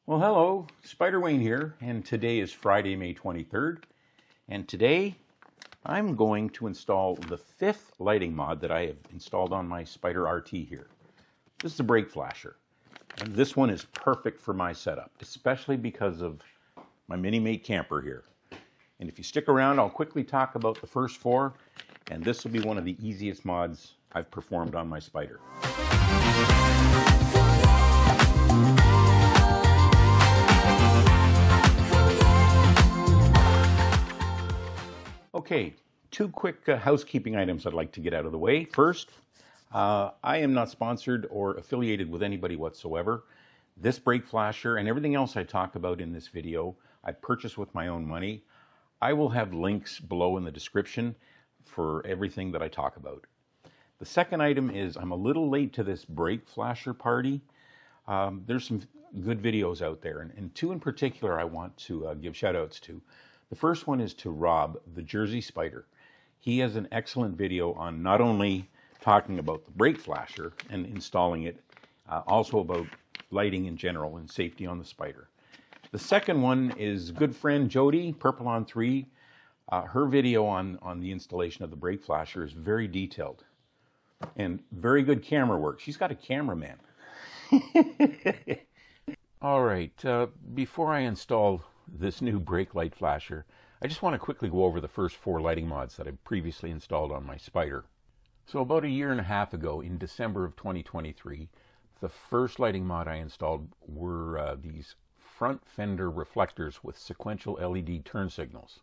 Well, hello, Spyder Wayne here, and today is Friday, May 23rd, and today I'm going to install the fifth lighting mod that I have installed on my Spyder RT here. This is a brake flasher, and this one is perfect for my setup, especially because of my mini-mate camper here. And if you stick around, I'll quickly talk about the first four, and this will be one of the easiest mods I've performed on my Spyder. Okay, two quick housekeeping items I'd like to get out of the way. First, I am not sponsored or affiliated with anybody whatsoever. This brake flasher and everything else I talk about in this video, I purchased with my own money. I will have links below in the description for everything that I talk about. The second item is I'm a little late to this brake flasher party. There's some good videos out there, and two in particular I want to give shout outs to. The first one is to Rob, the Jersey Spyder. He has an excellent video on not only talking about the brake flasher and installing it, also about lighting in general and safety on the Spyder. The second one is good friend JODY, Purple on 3. Her video on the installation of the brake flasher is very detailed and very good camera work. She's got a cameraman. All right, before I install this new brake light flasher, I just want to quickly go over the first four lighting mods that I previously installed on my Spyder. So about a year and a half ago, in December of 2023, the first lighting mod I installed were these front fender reflectors with sequential LED turn signals.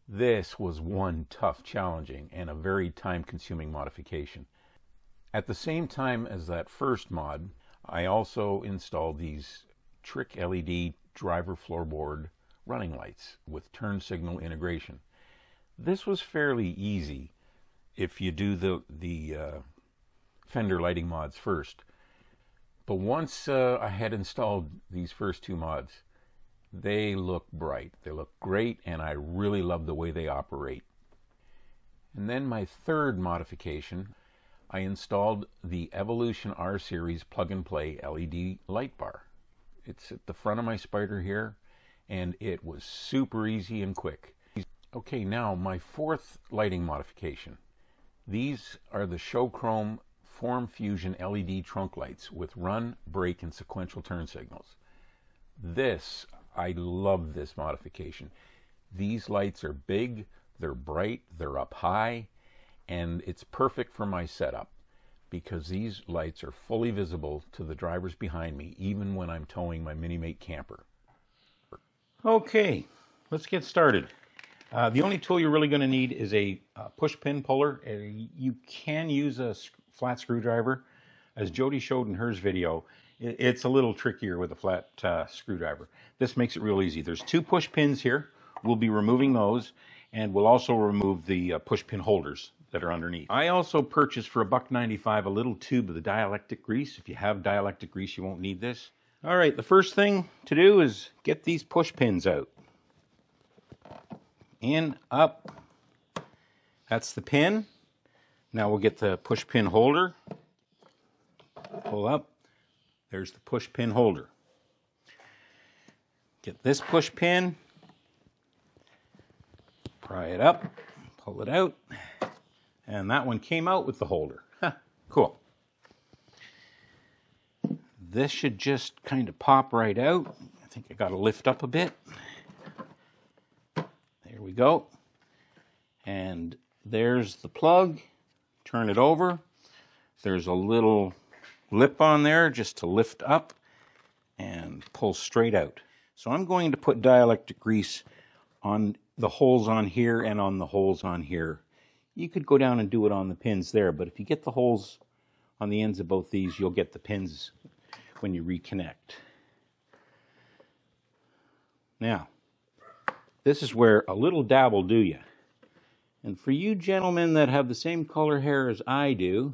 This was one tough, challenging, and a very time-consuming modification. At the same time as that first mod, I also installed these TricLED driver floorboard running lights with turn signal integration. This was fairly easy if you do the Fender lighting mods first. But once I had installed these first two mods, they look bright, they look great, and I really love the way they operate. And then my third modification, I installed the EvolutionR series plug-and-play LED light bar. It's at the front of my Spyder here, and it was super easy and quick. Okay, now my fourth lighting modification. These are the Show Chrome Form Fusion LED trunk lights with run, brake, and sequential turn signals. I love this modification. These lights are big, they're bright, they're up high, and it's perfect for my setup because these lights are fully visible to the drivers behind me even when I'm towing my mini-mate camper. Okay, let's get started. The only tool you're really going to need is a push pin puller. You can use a flat screwdriver. As JODY showed in hers video, it's a little trickier with a flat screwdriver. This makes it real easy. There's two push pins here. We'll be removing those, and we'll also remove the push pin holders that are underneath. I also purchased for $1.95 a little tube of the dielectric grease. If you have dielectric grease, you won't need this. All right, the first thing to do is get these push pins out. In, up, that's the pin. Now we'll get the push pin holder. Pull up, there's the push pin holder. Get this push pin, pry it up, pull it out, and that one came out with the holder. Cool. This should just kind of pop right out. I think I got to lift up a bit. There we go. And there's the plug. Turn it over. There's a little lip on there just to lift up and pull straight out. So I'm going to put dielectric grease on the holes on here and on the holes on here. You could go down and do it on the pins there, but if you get the holes on the ends of both these, you'll get the pins when you reconnect. Now, this is where a little dab will do you. And for you gentlemen that have the same color hair as I do,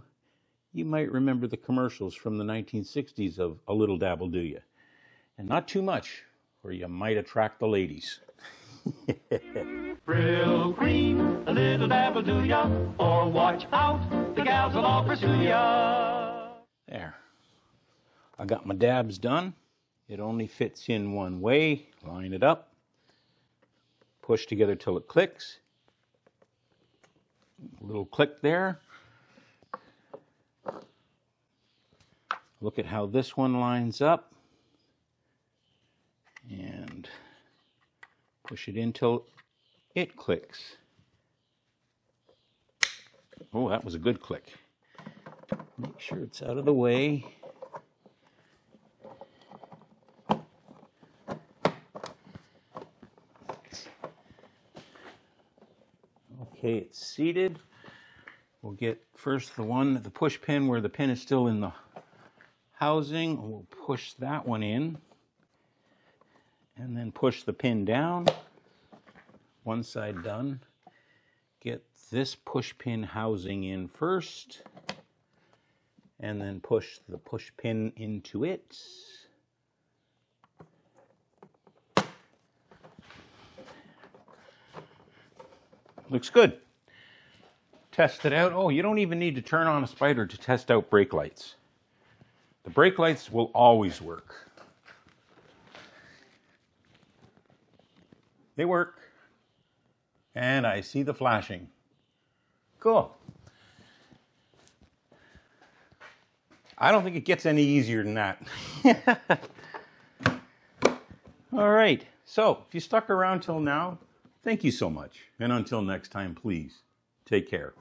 you might remember the commercials from the 1960s of a little dab will do you. And not too much, or you might attract the ladies. Real green, a little dab will do ya, or watch out, the gals will all pursue ya. There. I got my dabs done. It only fits in one way. Line it up. Push together till it clicks. A little click there. Look at how this one lines up. And push it in till it clicks. Oh, that was a good click. Make sure it's out of the way. Okay, it's seated. We'll get first the push pin where the pin is still in the housing. We'll push that one in and then push the pin down. One side done. Get this push pin housing in first and then push the push pin into it. Looks good. Test it out. Oh, you don't even need to turn on a Spyder to test out brake lights. The brake lights will always work. They work. And I see the flashing. Cool. I don't think it gets any easier than that. All right. So, if you stuck around till now, thank you so much. And until next time, please, take care.